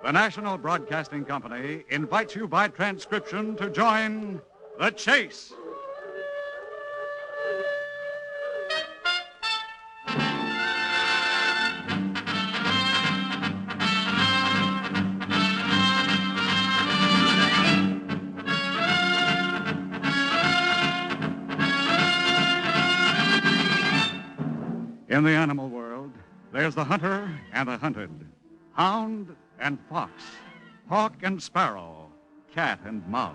The National Broadcasting Company invites you by transcription to join The Chase. In the animal world, there's the hunter and the hunted, hound and fox, hawk and sparrow, cat and mouse.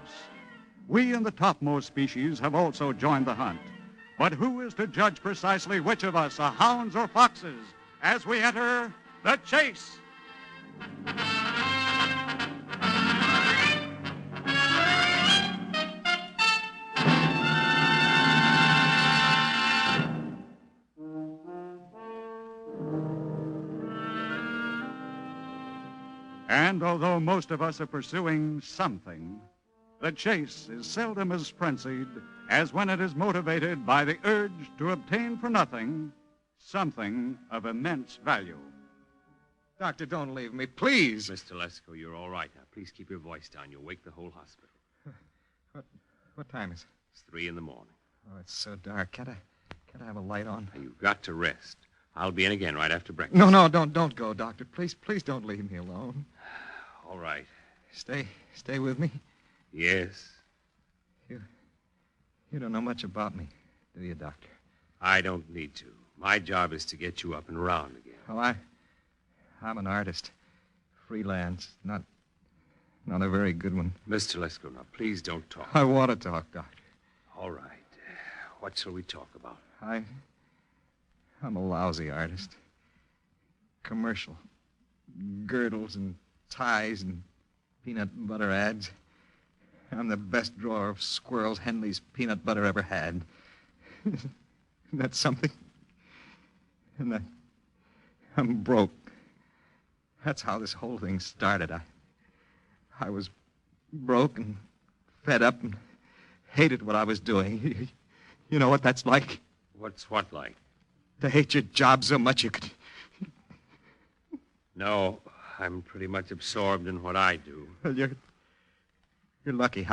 We in the topmost species have also joined the hunt. But who is to judge precisely which of us are hounds or foxes as we enter the chase? And although most of us are pursuing something, the chase is seldom as frenzied as when it is motivated by the urge to obtain for nothing something of immense value. Doctor, don't leave me, please. Mr. Lesko, you're all right now. Please keep your voice down. You'll wake the whole hospital. What time is it? It's 3 a.m. Oh, it's so dark. Can't I have a light on? Now, you've got to rest. I'll be in again right after breakfast. No, don't go, Doctor. Please don't leave me alone. All right. Stay with me. Yes. You don't know much about me, do you, Doctor? I don't need to. My job is to get you up and around again. Oh, I'm an artist. Freelance. Not a very good one. Mr. Lesko, now, please don't talk. I want to talk, Doctor. All right. What shall we talk about? I'm a lousy artist. Commercial. Girdles and ties and peanut butter ads. I'm the best drawer of Squirrels Henley's peanut butter ever had. That's something. And I'm broke. That's how this whole thing started. I was broke and fed up and hated what I was doing. You know what that's like? What's what like? To hate your job so much you could... No, I'm pretty much absorbed in what I do. Well, you're lucky.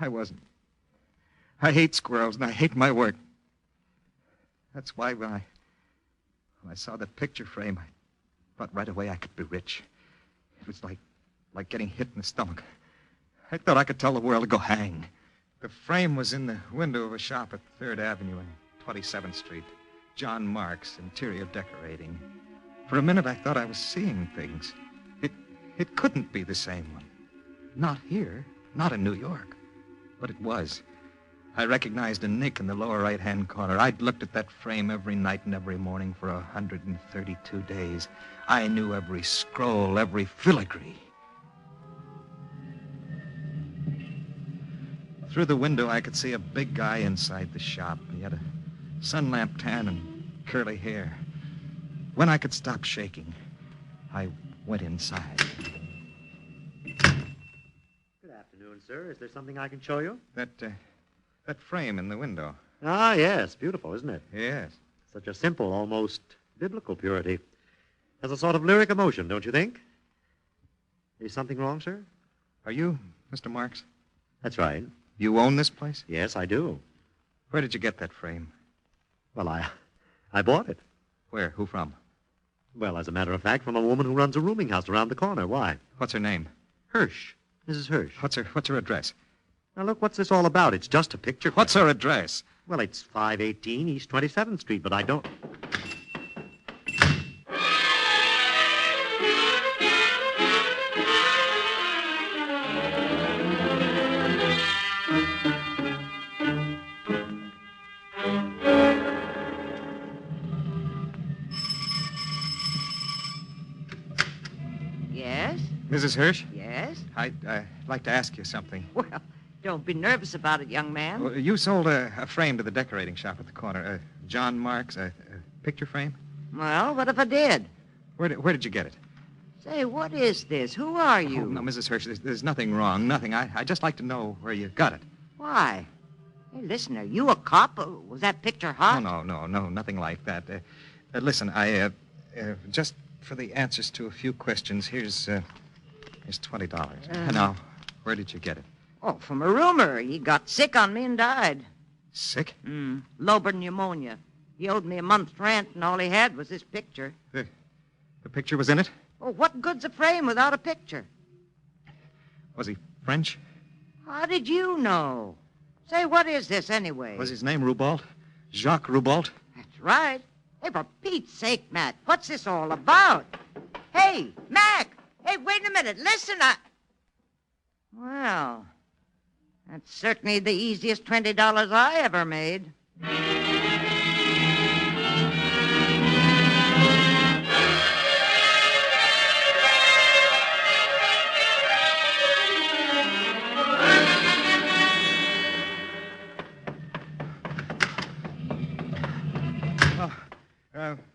I wasn't. I hate squirrels, and I hate my work. That's why when I saw that picture frame, I thought right away I could be rich. It was like getting hit in the stomach. I thought I could tell the world to go hang. The frame was in the window of a shop at 3rd Avenue and 27th Street. John Marks, interior decorating. For a minute, I thought I was seeing things. It couldn't be the same one. Not here, not in New York. But it was. I recognized a nick in the lower right-hand corner. I'd looked at that frame every night and every morning for 132 days. I knew every scroll, every filigree. Through the window, I could see a big guy inside the shop. He had a sun lamp tan and curly hair. When I could stop shaking, I went inside. Good afternoon, sir. Is there something I can show you? That frame in the window. Ah, yes. Beautiful, isn't it? Yes. Such a simple, almost biblical purity. Has a sort of lyric emotion, don't you think? Is something wrong, sir? Are you Mr. Marks? That's right. You own this place? Yes, I do. Where did you get that frame? Well, I bought it. Where? Who from? Well, as a matter of fact, from a woman who runs a rooming house around the corner. Why? What's her name? Hirsch. Mrs. Hirsch. What's her address? Now, look, what's this all about? It's just a picture. What's her address? Well, it's 518 East 27th Street, but I don't... Yes? Mrs. Hirsch? Yes? I'd like to ask you something. Well, don't be nervous about it, young man. Well, you sold a frame to the decorating shop at the corner. John Marks, a picture frame? Well, what if I did? Where did you get it? Say, what is this? Who are you? Oh, no, Mrs. Hirsch, there's nothing wrong, nothing. I'd just like to know where you got it. Why? Hey, listen, are you a cop? Was that picture hot? No, nothing like that. Listen, just for the answers to a few questions, here's $20. Now, where did you get it? Oh, from a roomer. He got sick on me and died. Sick? Lobar pneumonia. He owed me a month's rent, and all he had was this picture. The picture was in it? Oh, what good's a frame without a picture? Was he French? How did you know? Say, what is this anyway? Was his name Roubault? Jacques Roubault? That's right. Hey, for Pete's sake, Mac, what's this all about? Hey, Mac! Hey, wait a minute. Listen, Well, that's certainly the easiest $20 I ever made.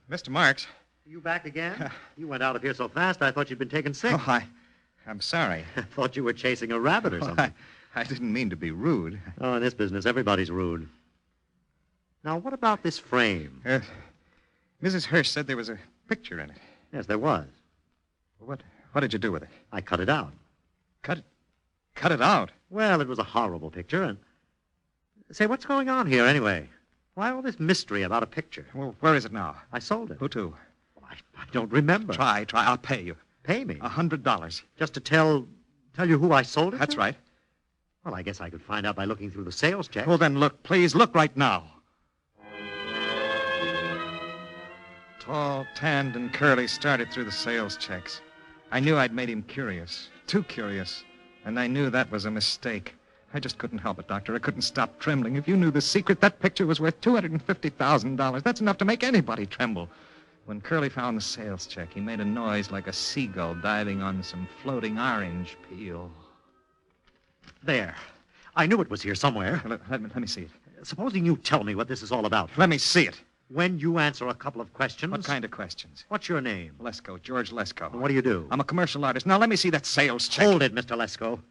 Mr. Marks. You back again? You went out of here so fast, I thought you'd been taken sick. I'm sorry. I thought you were chasing a rabbit or something. I didn't mean to be rude. Oh, in this business, everybody's rude. Now, what about this frame? Mrs. Hirsch said there was a picture in it. Yes, there was. What did you do with it? I cut it out. Cut it out? Well, it was a horrible picture, and... Say, what's going on here, anyway? Why all this mystery about a picture? Well, where is it now? I sold it. Who to? I don't remember. Try. I'll pay you. Pay me? $100. Just to tell you who I sold it That's to? right. Well, I guess I could find out by looking through the sales check. Well, then look, please, look right now. Tall, tanned, and curly started through the sales checks. I knew I'd made him curious, too curious, and I knew that was a mistake. I just couldn't help it, Doctor. I couldn't stop trembling. If you knew the secret, that picture was worth $250,000. That's enough to make anybody tremble. When Curly found the sales check, he made a noise like a seagull diving on some floating orange peel. There. I knew it was here somewhere. Let me see it. Supposing you tell me what this is all about. Let me see it. When you answer a couple of questions... What kind of questions? What's your name? Lesko, George Lesko. What do you do? I'm a commercial artist. Now, let me see that sales check. Hold it, Mr. Lesko.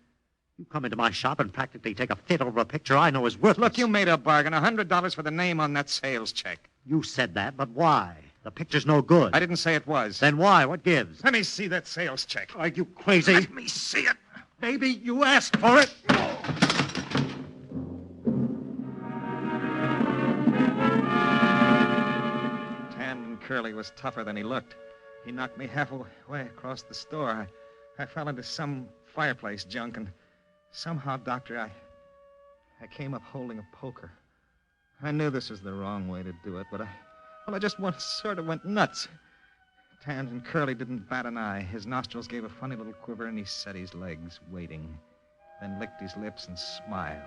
You come into my shop and practically take a fit over a picture I know is worthless. Look, you made a bargain. $100 for the name on that sales check. You said that, but why? The picture's no good. I didn't say it was. Then why? What gives? Let me see that sales check. Are you crazy? Let me see it. Baby, you asked for it. Tanned and Curly was tougher than he looked. He knocked me halfway across the store. I fell into some fireplace junk, and somehow, Doctor, I came up holding a poker. I knew this was the wrong way to do it, but I just sort of went nuts. Tanned and Curly didn't bat an eye. His nostrils gave a funny little quiver, and he set his legs, waiting, then licked his lips and smiled.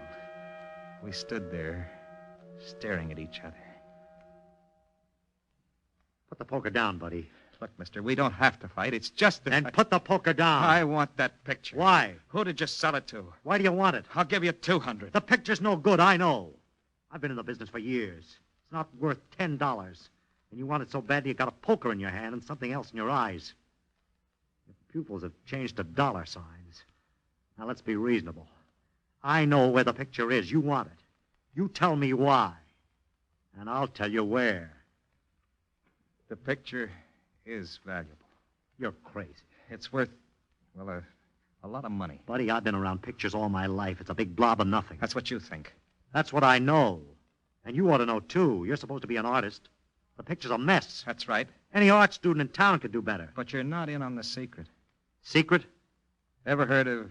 We stood there, staring at each other. Put the poker down, buddy. Look, mister, we don't have to fight. It's just that... Then put the poker down. I want that picture. Why? Who did you sell it to? Why do you want it? I'll give you $200. The picture's no good, I know. I've been in the business for years. It's not worth $10. And you want it so badly you got a poker in your hand and something else in your eyes. Your pupils have changed to dollar signs. Now, let's be reasonable. I know where the picture is. You want it. You tell me why. And I'll tell you where. The picture is valuable. You're crazy. It's worth, well, a lot of money. Buddy, I've been around pictures all my life. It's a big blob of nothing. That's what you think. That's what I know. And you ought to know, too. You're supposed to be an artist. The picture's a mess. That's right. Any art student in town could do better. But you're not in on the secret. Secret? Ever heard of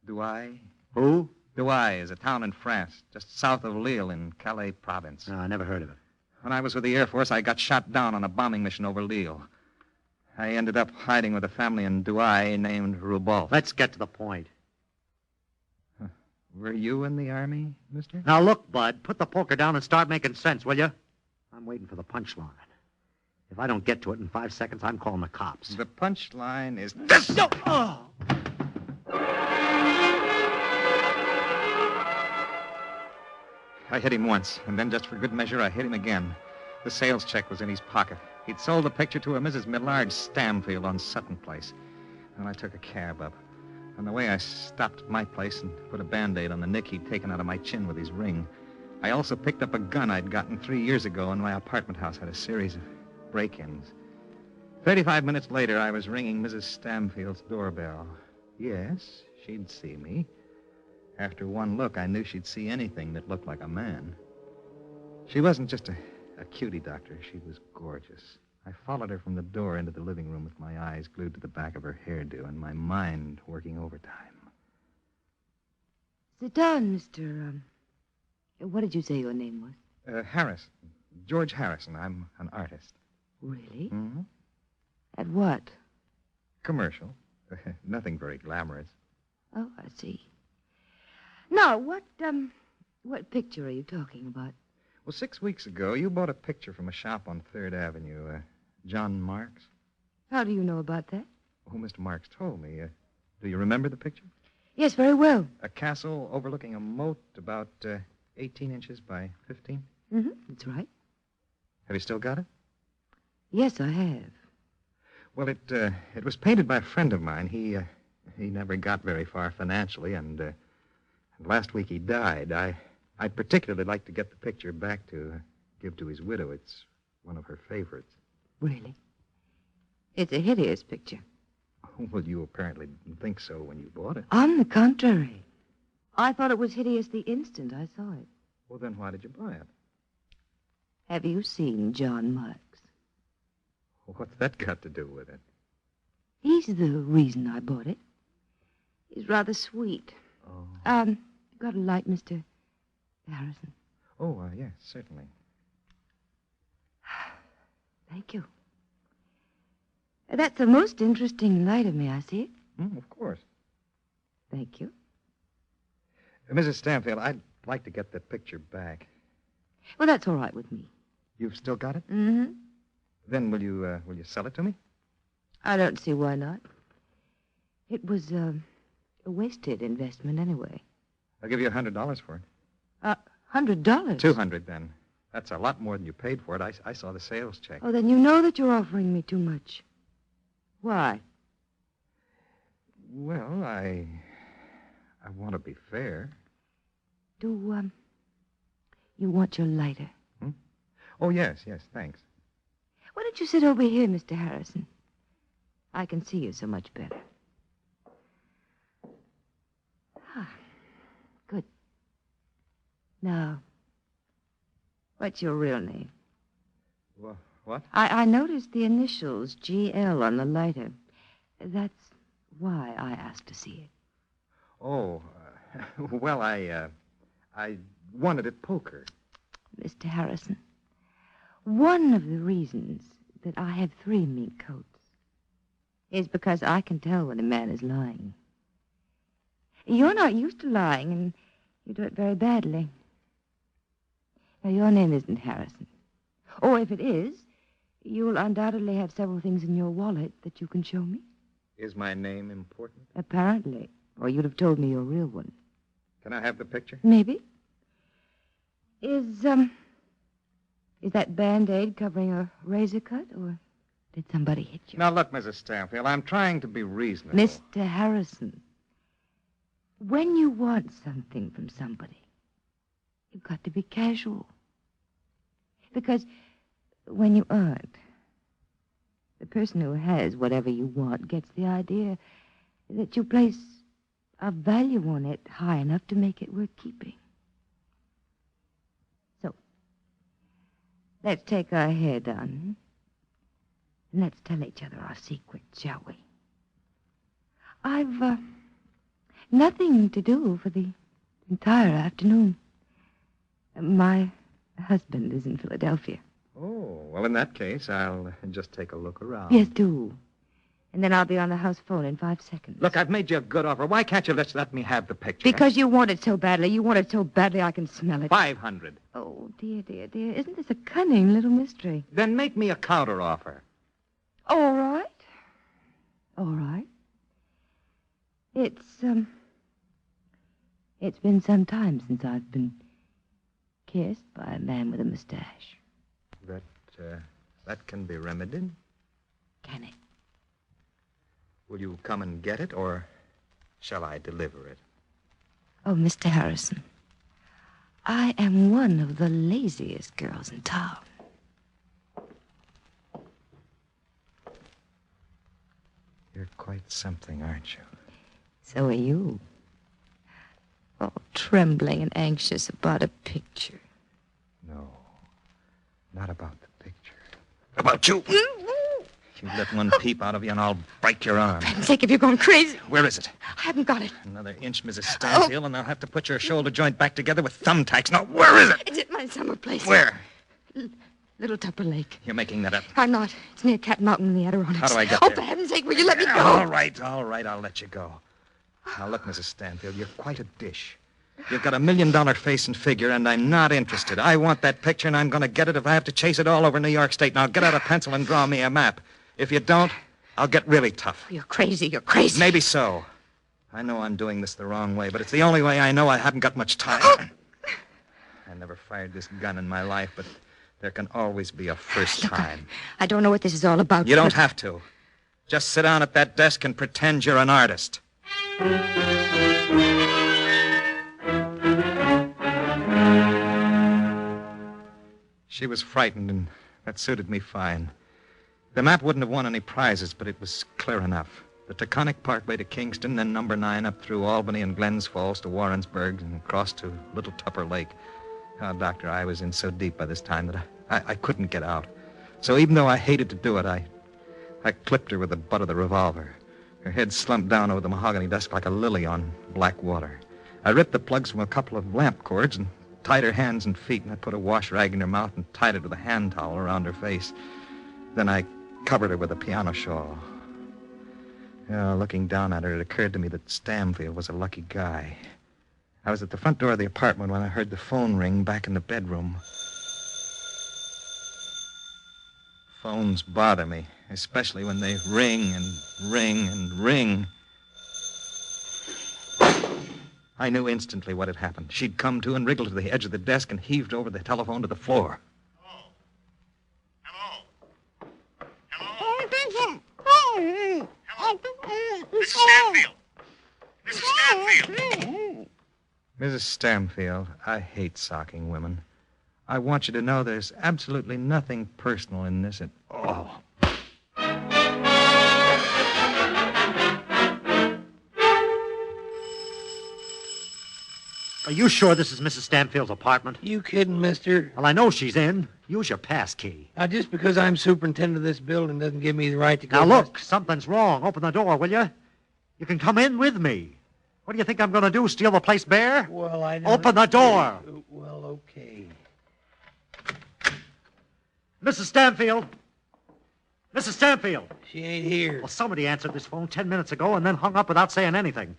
Douai? Who? Douai is a town in France, just south of Lille in Calais province. No, I never heard of it. When I was with the Air Force, I got shot down on a bombing mission over Lille. I ended up hiding with a family in Douai named Roubault. Let's get to the point. Were you in the Army, mister? Now, look, Bud, put the poker down and start making sense, will you? I'm waiting for the punchline. If I don't get to it in 5 seconds, I'm calling the cops. The punchline is this. Oh! I hit him once, and then just for good measure, I hit him again. The sales check was in his pocket. He'd sold the picture to a Mrs. Millard Stamfield on Sutton Place. And I took a cab up. On the way, I stopped at my place and put a Band-Aid on the nick he'd taken out of my chin with his ring. I also picked up a gun I'd gotten 3 years ago when my apartment house had a series of break-ins. 35 minutes later, I was ringing Mrs. Stamfield's doorbell. Yes, she'd see me. After one look, I knew she'd see anything that looked like a man. She wasn't just a cutie, Doctor. She was gorgeous. I followed her from the door into the living room with my eyes glued to the back of her hairdo and my mind working overtime. Sit down, Mr. What did you say your name was? Harrison. George Harrison. I'm an artist. Really? Mm-hmm. At what? Commercial. Nothing very glamorous. Oh, I see. Now, what picture are you talking about? Well, 6 weeks ago, you bought a picture from a shop on 3rd Avenue. John Marks. How do you know about that? Oh, Mr. Marks told me. Do you remember the picture? Yes, very well. A castle overlooking a moat about 18 inches by 15? Mm-hmm, that's right. Have you still got it? Yes, I have. Well, it was painted by a friend of mine. He never got very far financially, and last week he died. I'd particularly like to get the picture back to give to his widow. It's one of her favorites. Really? It's a hideous picture. Well, you apparently didn't think so when you bought it. On the contrary. I thought it was hideous the instant I saw it. Well, then why did you buy it? Have you seen John Marks? What's that got to do with it? He's the reason I bought it. He's rather sweet. Oh. You got a light, Mr. Harrison? Oh, yes, certainly. Thank you. That's a most interesting light of me, I see it. Of course. Thank you. Mrs. Stamfield, I'd like to get that picture back. Well, that's all right with me. You've still got it? Mm-hmm. Then will you sell it to me? I don't see why not. It was a wasted investment anyway. I'll give you $100 for it. $100? $200 then. That's a lot more than you paid for it. I saw the sales check. Oh, then you know that you're offering me too much. Why? Well, I want to be fair. Do, you want your lighter? Oh, yes, thanks. Why don't you sit over here, Mr. Harrison? I can see you so much better. Good. Now, what's your real name? What? I noticed the initials GL on the lighter. That's why I asked to see it. Oh, well, I wanted it poker. Mr. Harrison, one of the reasons that I have 3 mink coats is because I can tell when a man is lying. You're not used to lying, and you do it very badly. Now, your name isn't Harrison. Or if it is, you'll undoubtedly have several things in your wallet that you can show me. Is my name important? Apparently. Or you'd have told me your real one. Can I have the picture? Maybe. Is that Band-Aid covering a razor cut, or did somebody hit you? Now, look, Mrs. Stanfield, I'm trying to be reasonable. Mr. Harrison, when you want something from somebody, you've got to be casual. Because when you aren't, the person who has whatever you want gets the idea that you place a value on it high enough to make it worth keeping. So, let's take our hair done, and let's tell each other our secrets, shall we? I've nothing to do for the entire afternoon. My husband is in Philadelphia. Oh, well, in that case, I'll just take a look around. Yes, do. And then I'll be on the house phone in 5 seconds. Look, I've made you a good offer. Why can't you just let me have the picture? Because you want it so badly. You want it so badly I can smell it. 500. Oh, dear, dear, dear. Isn't this a cunning little mystery? Then make me a counter offer. All right. All right. It's been some time since I've been kissed by a man with a mustache. That can be remedied. Can it? Will you come and get it, or shall I deliver it? Oh, Mr. Harrison, I am one of the laziest girls in town. You're quite something, aren't you? So are you. All trembling and anxious about a picture. No, not about the picture. About you. You let one peep out of you and I'll break your arm. For heaven's sake, if you're going crazy. Where is it? I haven't got it. Another inch, Mrs. Stanfield, and I'll have to put your shoulder joint back together with thumbtacks. Now, where is it? It's at my summer place. Where? Little Tupper Lake. You're making that up. I'm not. It's near Cat Mountain in the Adirondacks. How do I get Oh, there? for heaven's sake, will you let me go? All right, I'll let you go. Now, look, Mrs. Stanfield, you're quite a dish. You've got $1 million face and figure, and I'm not interested. I want that picture, and I'm going to get it if I have to chase it all over New York State. Now, get out a pencil and draw me a map. If you don't, I'll get really tough. You're crazy. You're crazy. Maybe so. I know I'm doing this the wrong way, but it's the only way I know. I haven't got much time. I never fired this gun in my life, but there can always be a first Look, time. I don't know what this is all about. You don't have to. Just sit down at that desk and pretend you're an artist. She was frightened, and that suited me fine. The map wouldn't have won any prizes, but it was clear enough. The Taconic Parkway to Kingston, then number 9 up through Albany and Glens Falls to Warrensburg and across to Little Tupper Lake. Oh, Doctor, I was in so deep by this time that I couldn't get out. So even though I hated to do it, I clipped her with the butt of the revolver. Her head slumped down over the mahogany desk like a lily on black water. I ripped the plugs from a couple of lamp cords and tied her hands and feet, and I put a wash rag in her mouth and tied it with a hand towel around her face. Then I covered her with a piano shawl. Looking down at her, it occurred to me that Stamfield was a lucky guy. I was at the front door of the apartment when I heard the phone ring back in the bedroom. Phones bother me, especially when they ring and ring and ring. I knew instantly what had happened. She'd come to and wriggled to the edge of the desk and heaved over the telephone to the floor. Mrs. Stanfield! Mrs. Stanfield! Mrs. Stamfield, I hate socking women. I want you to know there's absolutely nothing personal in this at all. Are you sure this is Mrs. Stanfield's apartment? You kidding, mister? Well, I know she's in. Use your pass key. Now, just because I'm superintendent of this building doesn't give me the right to go... Now, look, something's wrong. Open the door, will you? You can come in with me. What do you think I'm going to do, steal the place bare? Well, I don't... Open the door. Well, okay. Mrs. Stanfield. Mrs. Stanfield. She ain't here. Well, somebody answered this phone 10 minutes ago and then hung up without saying anything.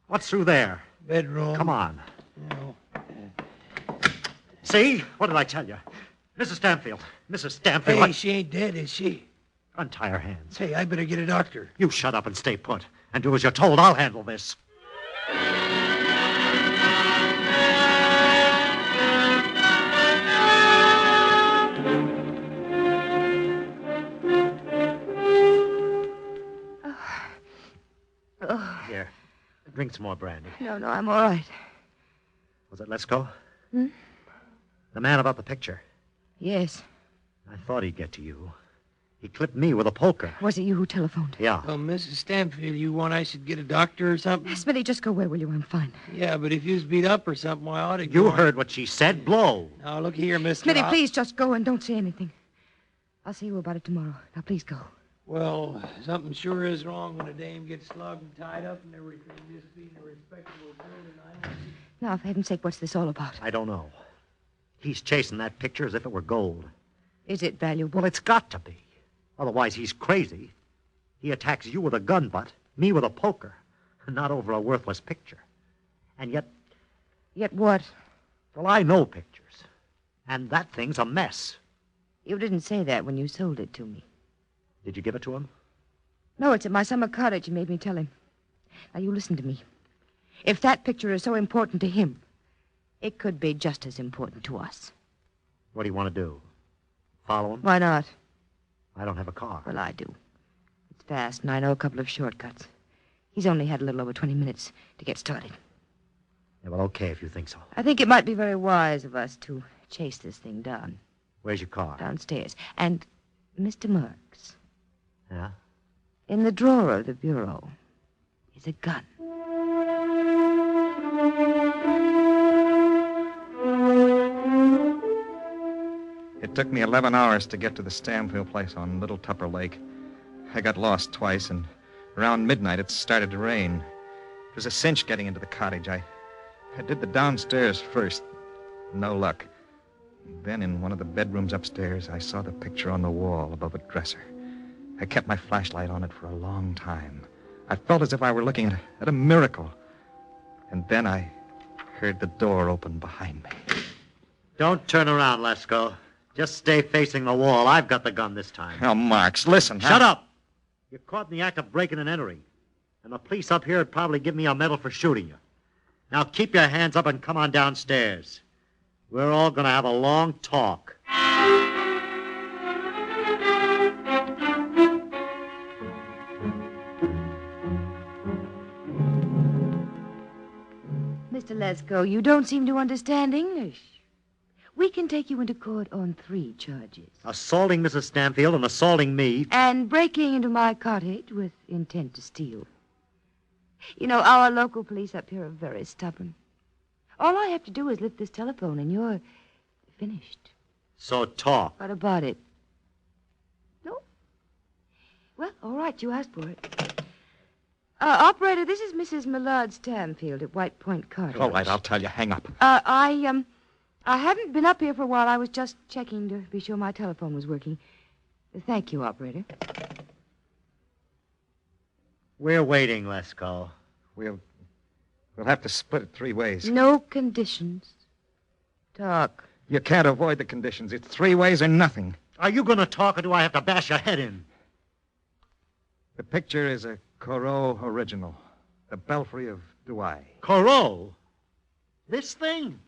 What's through there? Bedroom. Come on. No. See? What did I tell you? Mrs. Stanfield. Mrs. Stanfield. Hey, she ain't dead, is she? Untie her hands. Say, I better get a doctor. You shut up and stay put. And do as you're told. I'll handle this. Here. Drink some more brandy. No, I'm all right. Was it Lesko? Hmm? The man about the picture. Yes. I thought he'd get to you. He clipped me with a poker. Was it you who telephoned? Yeah. Well, Mrs. Stanfield, you want I should get a doctor or something? Smitty, just go away, will you? I'm fine. Yeah, but if you was beat up or something, I ought to go. You heard what she said. Blow. Now, look here, mister. Smitty, please just go and don't say anything. I'll see you about it tomorrow. Now, please go. Well, something sure is wrong when a dame gets slugged and tied up and everything. Just being a respectable building, I know. Now, for heaven's sake, what's this all about? I don't know. He's chasing that picture as if it were gold. Is it valuable? Well, it's got to be. Otherwise, he's crazy. He attacks you with a gun butt, me with a poker, not over a worthless picture. And yet, Yet what? well, I know pictures. And that thing's a mess. You didn't say that when you sold it to me. Did you give it to him? No, it's at my summer cottage. You made me tell him. Now, you listen to me. If that picture is so important to him, it could be just as important to us. What do you want to do? Follow him? Why not? I don't have a car. Well, I do. It's fast, and I know a couple of shortcuts. He's only had a little over 20 minutes to get started. Yeah, well, okay, if you think so. I think it might be very wise of us to chase this thing down. Where's your car? Downstairs. And, Mr. Marks, Yeah? in the drawer of the bureau is a gun. It took me 11 hours to get to the Stamfield place on Little Tupper Lake. I got lost twice, and around midnight it started to rain. It was a cinch getting into the cottage. I did the downstairs first. No luck. Then in one of the bedrooms upstairs, I saw the picture on the wall above a dresser. I kept my flashlight on it for a long time. I felt as if I were looking at a miracle. And then I heard the door open behind me. Don't turn around, Lesko. Just stay facing the wall. I've got the gun this time. Oh, Marks, listen. Shut up! You're caught in the act of breaking and entering. And the police up here would probably give me a medal for shooting you. Now keep your hands up and come on downstairs. We're all going to have a long talk. Mr. Lesko, you don't seem to understand English. We can take you into court on 3 charges. Assaulting Mrs. Stamfield and assaulting me. And breaking into my cottage with intent to steal. You know, our local police up here are very stubborn. All I have to do is lift this telephone and you're finished. So talk. What about it? No? Well, all right, you asked for it. Operator, this is Mrs. Millard Stamfield at White Point Cottage. All right, I'll tell you. Hang up. I haven't been up here for a while. I was just checking to be sure my telephone was working. Thank you, operator. We're waiting, Lesko. We'll have to split it 3 ways. No conditions. Talk. You can't avoid the conditions. It's 3 ways or nothing. Are you going to talk or do I have to bash your head in? The picture is a Corot original. The Belfry of Douai. Corot? This thing?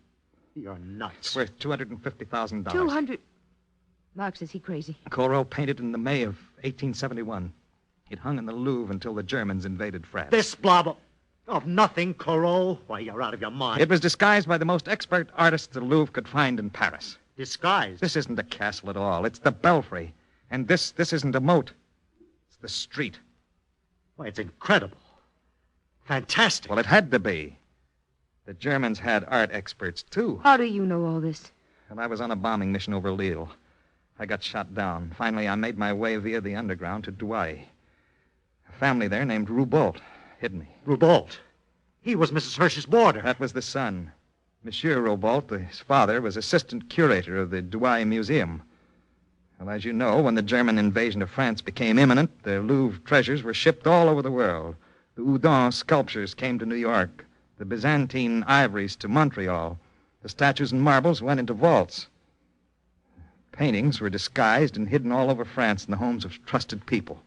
You're nuts. It's worth $250,000. 200. Marks, is he crazy? Corot painted in the May of 1871. It hung in the Louvre until the Germans invaded France. This blob of nothing, Corot? Why, you're out of your mind. It was disguised by the most expert artists the Louvre could find in Paris. Disguised? This isn't a castle at all. It's the Belfry. And this isn't a moat. It's the street. Why, it's incredible. Fantastic. Well, it had to be. The Germans had art experts, too. How do you know all this? And I was on a bombing mission over Lille. I got shot down. Finally, I made my way via the underground to Douai. A family there named Roubault hid me. Roubault? He was Mrs. Hirsch's boarder. That was the son. Monsieur Roubault, his father, was assistant curator of the Douai Museum. Well, as you know, when the German invasion of France became imminent, the Louvre treasures were shipped all over the world. The Houdon sculptures came to New York. The Byzantine ivories to Montreal. The statues and marbles went into vaults. Paintings were disguised and hidden all over France in the homes of trusted people.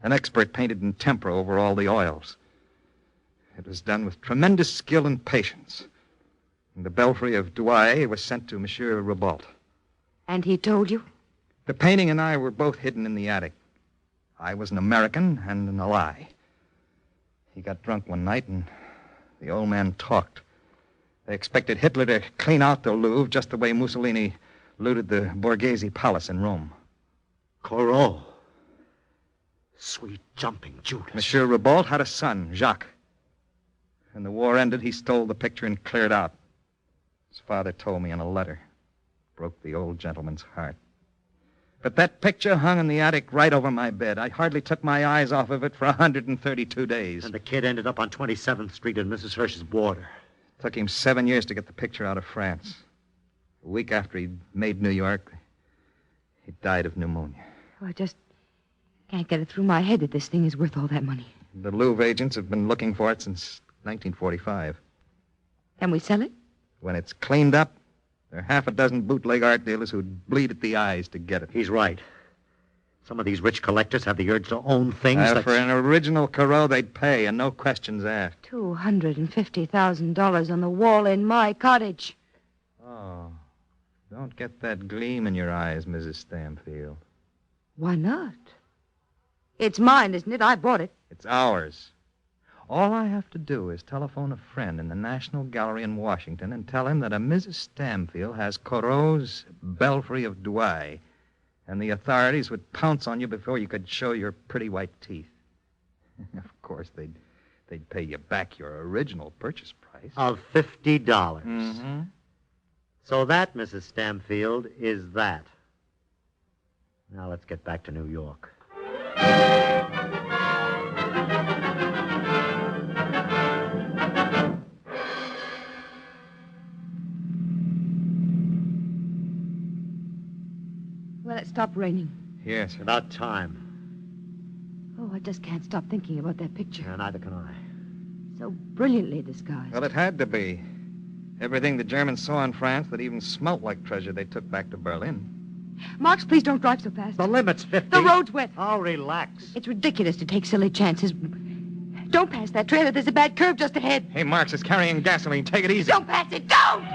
An expert painted in tempera over all the oils. It was done with tremendous skill and patience. And the Belfry of Douai was sent to Monsieur Roubault. And he told you? The painting and I were both hidden in the attic. I was an American and an ally. He got drunk one night and the old man talked. They expected Hitler to clean out the Louvre just the way Mussolini looted the Borghese Palace in Rome. Corot. Sweet jumping Judas. Monsieur Roubault had a son, Jacques. When the war ended, he stole the picture and cleared out. His father told me in a letter. Broke the old gentleman's heart. But that picture hung in the attic right over my bed. I hardly took my eyes off of it for 132 days. And the kid ended up on 27th Street in Mrs. Hirsch's boarder. It took him 7 years to get the picture out of France. A week after he made New York, he died of pneumonia. Oh, I just can't get it through my head that this thing is worth all that money. The Louvre agents have been looking for it since 1945. Can we sell it? When it's cleaned up, there are half a dozen bootleg art dealers who'd bleed at the eyes to get it. He's right. Some of these rich collectors have the urge to own things that... For an original Corot, they'd pay, and no questions asked. $250,000 on the wall in my cottage. Oh, don't get that gleam in your eyes, Mrs. Stamfield. Why not? It's mine, isn't it? I bought it. It's ours. All I have to do is telephone a friend in the National Gallery in Washington and tell him that a Mrs. Stamfield has Corot's Belfry of Douai, and the authorities would pounce on you before you could show your pretty white teeth. Of course, they'd pay you back your original purchase price. Of $50. Mm-hmm. So that, Mrs. Stamfield, is that. Now let's get back to New York. Well, it stopped raining. Yes. About time. Oh, I just can't stop thinking about that picture. Yeah, neither can I. So brilliantly disguised. Well, it had to be. Everything the Germans saw in France that even smelt like treasure they took back to Berlin. Marx, please don't drive so fast. The limit's 50. The road's wet. Oh, relax. It's ridiculous to take silly chances. Don't pass that trailer. There's a bad curve just ahead. Hey, Marx is carrying gasoline. Take it easy. Don't pass it. Don't!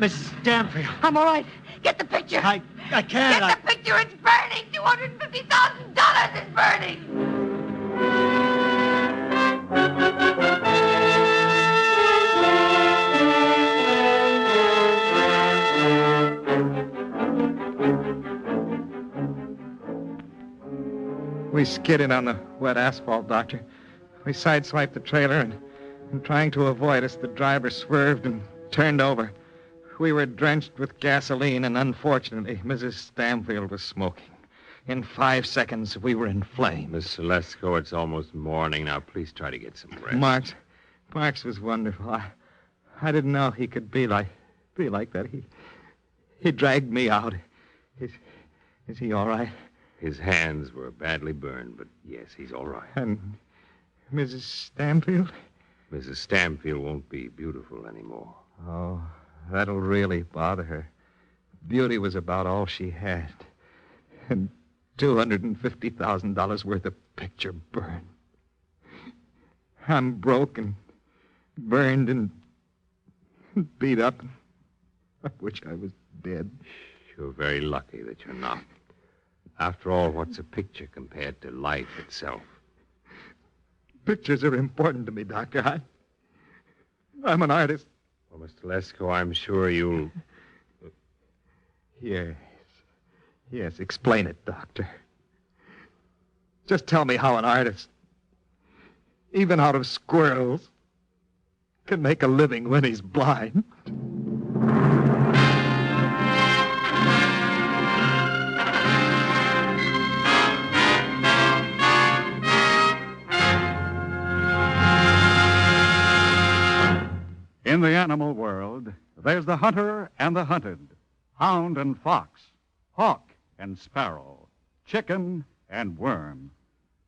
Mrs. Stamfield. I'm all right. Get the picture. I can't. Get the picture. It's burning. $250,000 is burning. We skidded on the wet asphalt, Doctor. We sideswiped the trailer, and trying to avoid us, the driver swerved and turned over. We were drenched with gasoline, and unfortunately, Mrs. Stamfield was smoking. In 5 seconds, we were in flames. Miss Lesko, it's almost morning. Now, please try to get some rest. Marx was wonderful. I didn't know he could be like that. He dragged me out. Is he all right? His hands were badly burned, but yes, he's all right. And Mrs. Stamfield? Mrs. Stamfield won't be beautiful anymore. Oh, that'll really bother her. Beauty was about all she had. And $250,000 worth of picture burned. I'm broke and burned and beat up. I wish I was dead. You're very lucky that you're not. After all, what's a picture compared to life itself? Pictures are important to me, Doctor. I'm an artist. Well, Mr. Lesko, I'm sure you'll... Yes, explain it, Doctor. Just tell me how an artist, even out of squirrels, can make a living when he's blind. In the animal world, there's the hunter and the hunted, hound and fox, hawk and sparrow, chicken and worm.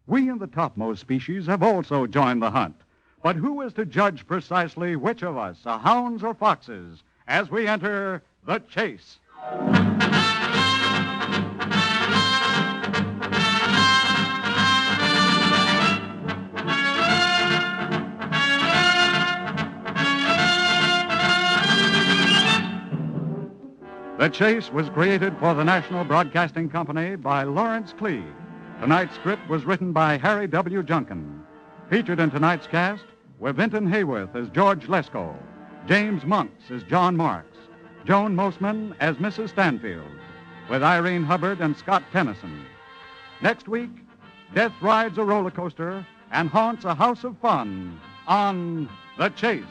We in the topmost species have also joined the hunt. But who is to judge precisely which of us are hounds or foxes as we enter the chase? The Chase was created for the National Broadcasting Company by Lawrence Clee. Tonight's script was written by Harry W. Junkin. Featured in tonight's cast were Vinton Hayworth as George Lesko, James Monks as John Marks, Joan Mosman as Mrs. Stanfield, with Irene Hubbard and Scott Tennyson. Next week, Death rides a roller coaster and haunts a house of fun on The Chase.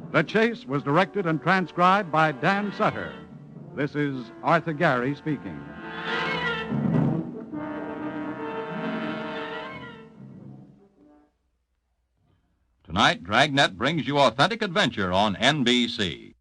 The Chase was directed and transcribed by Dan Sutter. This is Arthur Gary speaking. Tonight, Dragnet brings you authentic adventure on NBC.